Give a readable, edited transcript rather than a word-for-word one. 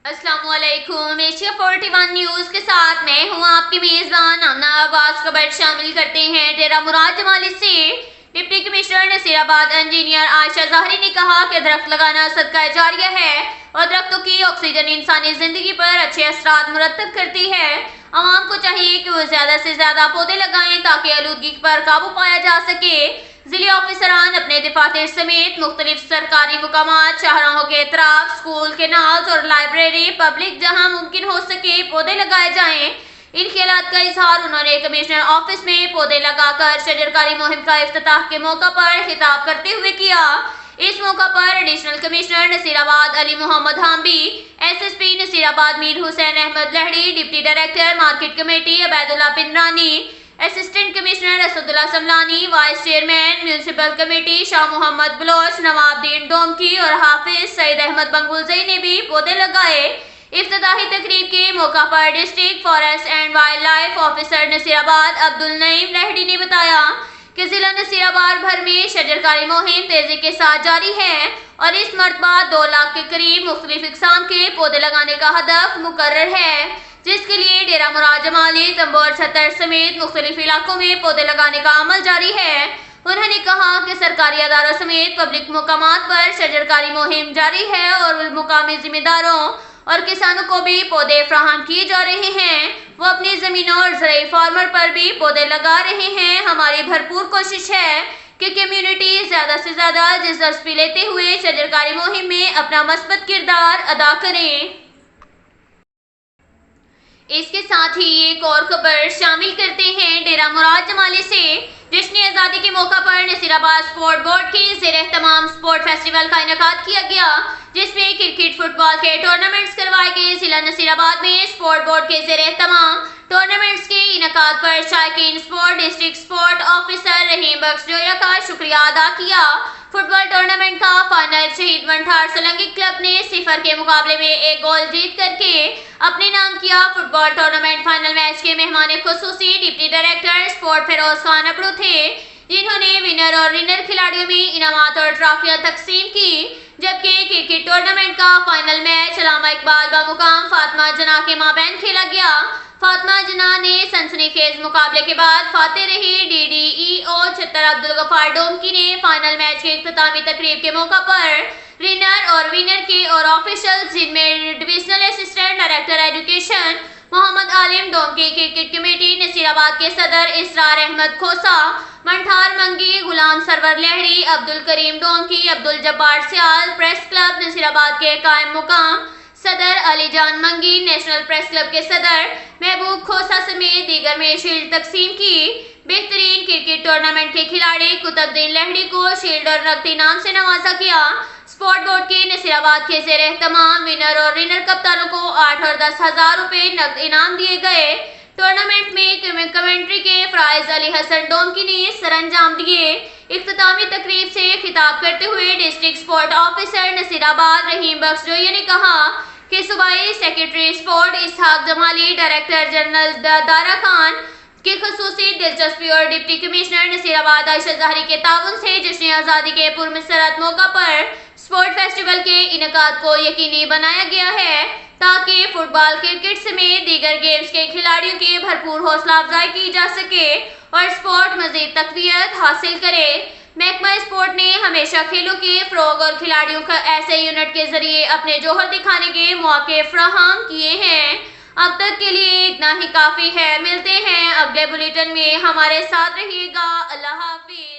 अस्सलाम वालेकुम। Asia 41 news के साथ मैं हूं आपकी मेजबान आमना आवाज। खबर शामिल करते हैं। डेरा मुराद जमाली से deputy commissioner Nasirabad engineer Ayesha Zahri ने कहा कि दरख्त लगाना सदका जारिया है और दरख्तों की ऑक्सीजन इंसानी जिंदगी पर अच्छे असरात मुरतब करती है। आवाम को चाहिए कि वो ज्यादा से ज्यादा पौधे लगाएं ताकि आलूदगी पर काबू पाया जा सके। जिले ऑफिसरान अपने दफातर समेत मुख्तलिफ सरकारी मुकामात, शाहराहों के अतराफ, स्कूल, केनाल्स और लाइब्रेरी, पब्लिक जहां मुमकिन हो सके पौधे लगाए जाएं। इन ख्यालात का इजहार उन्होंने कमिश्नर ऑफिस में पौधे लगाकर शजरकारी मुहिम का इफ्तिताह के मौका पर खिताब करते हुए किया। इस मौका पर additional commissioner Nasirabad Ali Mohammad Hambi, SSP Nasirabad Mir Hussain Ahmed Lehri, deputy director market committee Abaidullah Pindrani, assistant commissioner Asadullah Samlani, vice chairman municipal committee Shah Mohammad Baloch, Nawabuddin Domki और हाफिज सईद अहमद बंगुलजई ने भी पौधे लगाए। इफ्तिताही तकरीब के मौका पर district forest and wild life officer Nasirabad Abdul Naeem Lahiri ने बताया कि जिला नसीराबाद भर में शजरकारी मुहिम तेजी के साथ जारी है और इस मरतबा 2 लाख के करीब मुख्तलिफ इकसाम के पौधे लगाने का हदफ मुकर्रर है, जिसके लिए डेरा मुराद जमाली, तंबोर छतर समेत मुख्तलिफ इलाकों में पौधे लगाने का अमल जारी है। उन्होंने कहा कि सरकारी अदारों समेत पब्लिक मुकामात पर शजरकारी मुहिम जारी है और मुकामी जिम्मेदारों और किसानों को भी पौधे फराहम किए जा रहे हैं। वो अपनी जमीनों और ज़राई फार्मर पर भी पौधे लगा रहे हैं। हमारी भरपूर कोशिश है कि कम्युनिटी ज्यादा से ज्यादा दिलचस्पी लेते हुए शजरकारी मुहिम में अपना मस्बत किरदार अदा करें। इसके साथ ही एक और खबर शामिल करते हैं। डेरा मुराद जमाली से जश्न आज़ादी के मौका पर नसीराबाद स्पोर्ट बोर्ड के ज़ेर तमाम स्पोर्ट फेस्टिवल का इनेकाद किया गया, जिसमें क्रिकेट, फुटबॉल के टूर्नामेंट्स करवाए गए। जिला नसीराबाद में स्पोर्ट बोर्ड के ज़ेर तमाम टूर्नामेंट्स के इनेकाद पर शायकीन स्पोर्ट डिस्ट्रिक्ट स्पोर्ट ऑफिसर रहीम बख्श जोया का शुक्रिया अदा किया। फुटबॉल टूर्नामेंट का फाइनल शहीद वनठार सोलंकी क्लब ने 0 के मुकाबले में 1 गोल जीत करके अपने नाम किया। फुटबॉल टूर्नामेंट फाइनल मैच के मेहमान खुसूसी deputy director sport Feroz Khan Abro थे, जिन्होंने विनर और रिनर खिलाड़ियों में इनामात और ट्रॉफियां तकसीम की। जबकि क्रिकेट टूर्नामेंट का फाइनल मैच अलामा इकबाल बमुकाम फातिमा जना के माबैन खेला गया। फातिमा जना ने सनसनीखेज मुकाबले के बाद फाते रही। DDEO छतर अब्दुल गफार डोमकी ने फाइनल मैच के इख्तितामी तकरीब के मौका पर रिनर और विनर के और ऑफिशियल्स, जिनमें divisional assistant director education Mohammad Alim Domki, cricket committee Nasirabad के सदर इसरार अहमद खोसा, मंठार मंगी, गुलाम सरवर लहड़ी, अब्दुल करीम डोमकी, अब्दुल जब्बार सियाल, प्रेस क्लब नसीराबाद के कायम मुकाम सदर अली जान मंगी, नेशनल प्रेस क्लब के सदर महबूब खोसा समेत दीगर में शील्ड तकसीम की। बेहतरीन क्रिकेट टूर्नामेंट के खिलाड़ी कुतुबुद्दीन लहड़ी को शील्ड और नकद इनाम से नवाजा किया। स्पोर्ट बोर्ड के नसीराबाद के ज़ेर एहतमाम विनर और रिनर कप्तानों को 8 और 10 हजार रुपए नकद इनाम दिए गए। टूर्नामेंट में कमेंट्री के फराइज अली हसन डोमकी ने सर अंजाम दिए। इख्तितामी तकरीब से खिताब करते हुए डिस्ट्रिक्ट स्पोर्ट ऑफिसर नसीराबाद रहीम बख्श जोया ने कहा कि सूबाई सेक्रेटरी स्पोर्ट इसहाक जमाली, डायरेक्टर जनरल दारा खान की खसूसी दिलचस्पी और डिप्टी कमिश्नर नसीराबाद आयशा ज़ाहरी के ताउन से जश्न आज़ादी के पुरमसरत मौका पर स्पोर्ट फेस्टिवल के इनेकाद को यकीनी बनाया गया है, ताकि फुटबॉल, क्रिकेट समेत दीगर गेम्स के खिलाड़ियों की भरपूर हौसला अफजाई की जा सके और स्पोर्ट मजीद तकवीत हासिल करे। महकमा स्पोर्ट ने हमेशा खेलों के फ़रोग और खिलाड़ियों का ऐसे यूनिट के जरिए अपने जोहर दिखाने के मौके फराहम किए हैं। अब तक के लिए इतना ही काफ़ी है। मिलते हैं अगले बुलेटिन में, हमारे साथ रहिएगा। अल्लाह हाफिज।